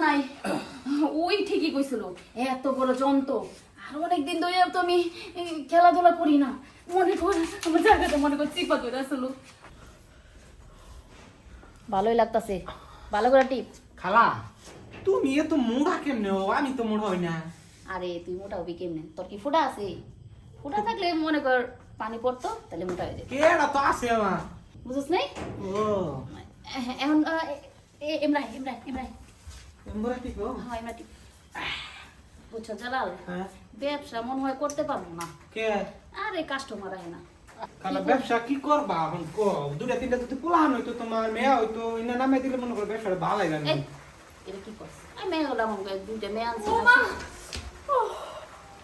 নাই ওই ঠিকই কইছিল এত বড় যন্ত্র আর অনেকদিন ধরে তো আমি খেলাধুলা করি না মনে কর আমার জায়গাটা মনে কর চিপা ধরে আসলো ভালোই লাগতাছে ভালো করে টিপ খালা তুমি এত মুড়া কেমনে হও আমি তো মুড়া হই না আরে তুই মোটা হবি কেমনে তোর কি ফুটা আছে ফুটা থাকলে মনে কর পানি পড়তো তাহলে মোটা হয়ে যাবে কেডা তো আছে আমার বুঝছ নাই ও এখন এমরাই এমরাই এমরাই মুড়া ঠিক হও হ্যাঁ এমরাই টিপ বুঝছো জালাল হ্যাঁ ব্যবসা মনে হয় করতে পারবো না কে আরে কাস্টমার আহে না খালা ব্যবসা কি করবা এখন কো দুটা তিনটা যদি পোলান হইতো তোমার মেয়া হইতো ইনা নামে দিলে মনে করে ব্যবসাটা ভালো লাগে না এই এটা কি করছ আমি মেয়ে হলাম দুইটা মেয়ে আনছি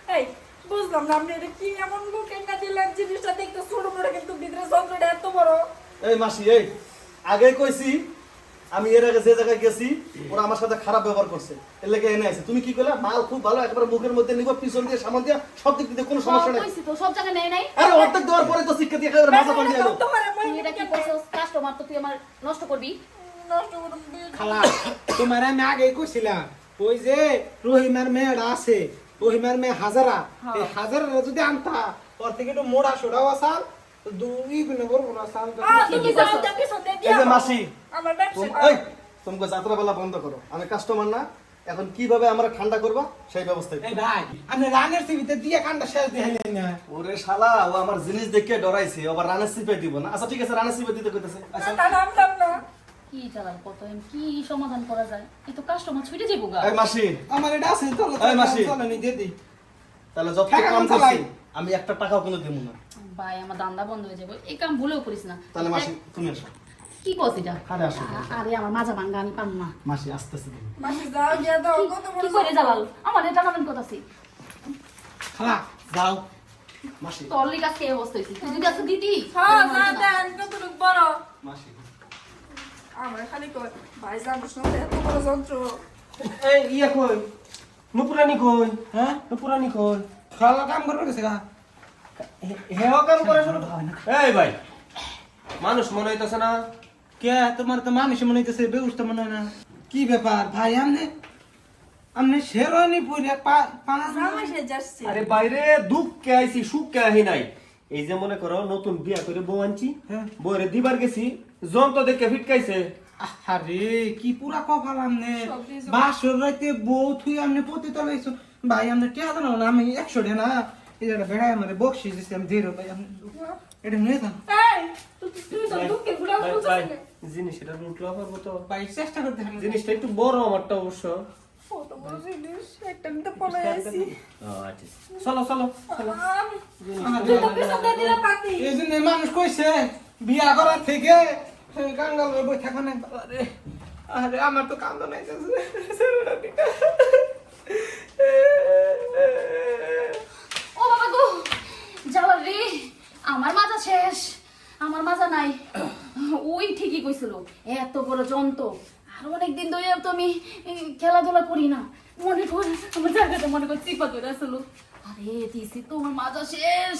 এই বুঝলাম না আপনি এটা কি এমন লোক এনে দিলেন জিনিসটা দেখতে ছোট বড় কিন্তু ভিতরে যন্ত্রটা এত বড় এই মাসি এই আগে কইছি আমি এর আগে যে জায়গায় গেছি ওরা আমার সাথে খারাপ ব্যবহার করছে এর লেগে এনে আছে তুমি কি কইলা মাল খুব ভালো একবার মুখের মধ্যে নিব পিছন দিয়ে সামনে দিয়ে সব দিক দিয়ে কোনো সমস্যা নাই কইছি তো সব জায়গায় নেই নাই আরে অর্ধেক দেওয়ার পরে তো শিক্ষা দিয়ে একেবারে মাথা পাল্টে গেল তোমার তুই এটা কি করছস কাস্টমার তো তুই আমার নষ্ট করবি নষ্ট করুন খালা তোমার আমি আগে কইছিলাম ওই যে রহিমার মেয়েটা আছে রহিমার মেয়ে হাজারা এই হাজারা যদি আনতা ওর থেকে একটু মোড়া সোড়াও আসাল দুই গুণে বড় বড় আসাল তুমি যাও দেখি সন্ধ্যা এই দিয়া যে মাসি আমার ব্যবসা এই তুমি যাত্রা বেলা বন্ধ করো আমি কাস্টমার না এখন কিভাবে আমরা ঠান্ডা করবা সেই ব্যবস্থা এই ভাই আপনি রানের সিবিতে দিয়ে কান্ডা শেষ দিয়ে না ওরে শালা ও আমার জিনিস দেখে ডরাইছে আবার রানের সিপে দিব না আচ্ছা ঠিক আছে রানের সিপে দিতে কইতেছে আচ্ছা তা নাম দাম না কি চালাল কত কি সমাধান করা যায় এই তো কাস্টমার ছুটে যাবো গা এই মাসি আমার এটা আছে তো এই মাসি। চলো নি দিয়ে দিই তাহলে যত টাকা কাম কম চালাই। করছি আমি একটা টাকাও কোনো দেব না ভাই আমার দান্দা বন্ধ হয়ে যাবে এই কাম ভুলেও করিস না তাহলে মাসি তুমি আসো কি করছ এটা আরে আসো আরে আমার মাজা ভাঙ্গা আমি পাম না মাসি আসতেছে মাসি যাও দিয়া দাও কত বড় কি করে জালাল আমার এটা নামেন কথা আছে খালা যাও মাসি তোর লিগা কে অবস্থা হইছে তুই যদি আজকে দিতি হ্যাঁ না দেন কতটুকু বড় মাসি আমার খালি কই ভাই জানো না এত বড় যন্ত্র এই ইয়া কই নুপুরানি কই হ্যাঁ নুপুরানি কই খালা কাম করবে গেছে গা হেও কাম করে শুরু হয় না এই ভাই মানুষ মনে হইতেছে না কে তোমার তো মানুষ মনে হইতেছে বেউস্তা মনে হয় না কি ব্যাপার ভাই আমনে আমনে শেরওয়ানি পরে পাঁচ জামাই সে যাচ্ছে আরে বাইরে দুঃখ কে আইছি সুখ কে আহি নাই এই যে মনে করো নতুন বিয়া করে বউ আনছি হ্যাঁ। বউরে দিবার গেছি যন্ত্র দেখে ফিটকাইছে আরে কি পুরা কপাল আমনে বাসর রাইতে বউ থুই আমনে পতি তলাইছো ভাই আমনে কে জানো না আমি 100 টাকা না এটা বেড়াই আমারে বকশিস দিছি আমি দেরো ভাই আমনে এটা নিয়ে যান এই তুই তো দুঃখে গুলা ভাই, বুঝছিস ভাই, না জিনিসটা রুটলা পারবো তো ভাই চেষ্টা করতে হবে জিনিসটা একটু বড় আমারটা অবশ্য কত বড় জিনিস একটা নিতে পড়ে আইছি ও, আচ্ছা চলো চলো চলো তুই তো পিছন দিয়ে দিলে পাতি এই জন্য মানুষ কইছে বিয়া করার থেকে গাঙ্গাল বই থাকা নাই আরে আরে আমার তো কান্দন আইতেছে ছেলেটা দিকে ও বাবা গো জালাল রে আমার মাজা শেষ আমার মাজা নাই ওই ঠিকই কইছিল এত বড় যন্ত্র আর অনেকদিন ধরে তো আমি খেলাধুলা করি না মনে কর আমার জায়গাটা মনে কর চিপা ধরে আসলো আরে দিছি তো আমার মাজা শেষ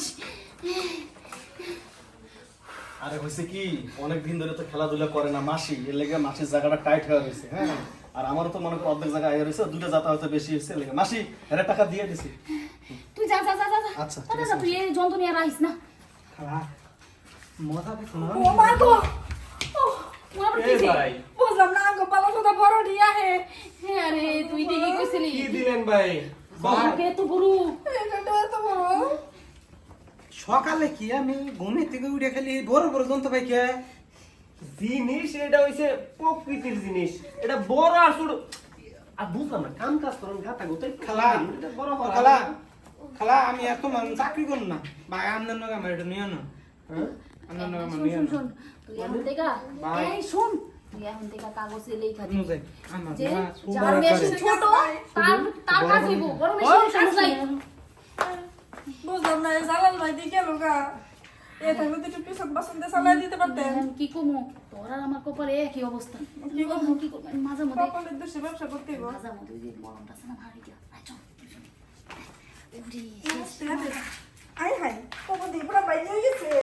আরে হইছে কি অনেক দিন ধরে তো খেলাধুলা করে না মাসি এর লেগে মাসির জায়গাটা টাইট হয়ে গেছে হ্যাঁ আর আমারও তো মনে করো অর্ধেক জায়গা আগে রয়েছে দুটো যাতা হয়তো বেশি হয়েছে এর লেগে মাসি এর টাকা দিয়ে দিছি তুই যা যা যা যা আচ্ছা, ঠিক তাহলে আছে। তুই এই যন্ত্র নিয়ে আর আইস না খালা মজা দেখো না ও মা গো ও আমার এই কি ভাই বুঝলাম না গো পালা তো বড় দিয়া হে হ্যাঁ রে তুই ঠিকই কইছিলি কি দিলেন ভাই বাবাকে তো বড় এটা এত বড় সকালে কি আমি ঘুমে থেকে উঠে খালি বড় বড় যন্ত্র পাই কে জিনিস এটা হইছে প্রকৃতির জিনিস এটা বড় আর ছোট আর বুঝলাম না কাম কাজ করেন গাতা গোতাই খালা এটা বড় ও করা খালা খালা আমি এত মানুষ চাকরি করুন না ভাই আপনার নগা আমার এটা নিয়ে না হ্যাঁ? আপনার নগা আমার শুন নিয়ে শুন না শুন তুই এখন থেকে ভাই। এই শুন তুই এখন থেকে কাগজে লেখা দিবি বুঝে আমার যে মা যার মেশিন ছোট তার কাজ হইব বড় মেশিন সমস্যা নাই বুঝলাম না এই জালাল ভাই দিকে লোকা এ থাকলে তো একটু পিছন পাছন দিয়ে চালাই দিতে পারতেন এখন কি কমু তোর আর আমার কপালে একই অবস্থা কি করবো? কি করবো মাঝে মধ্যে কপালের দোষে ব্যবসা করতে হইব মাঝে মধ্যে যে মরণটা আছে না ভারী দিয়া চল আই হাই কখন দিয়ে পুরা বাইরে হয়ে গেছে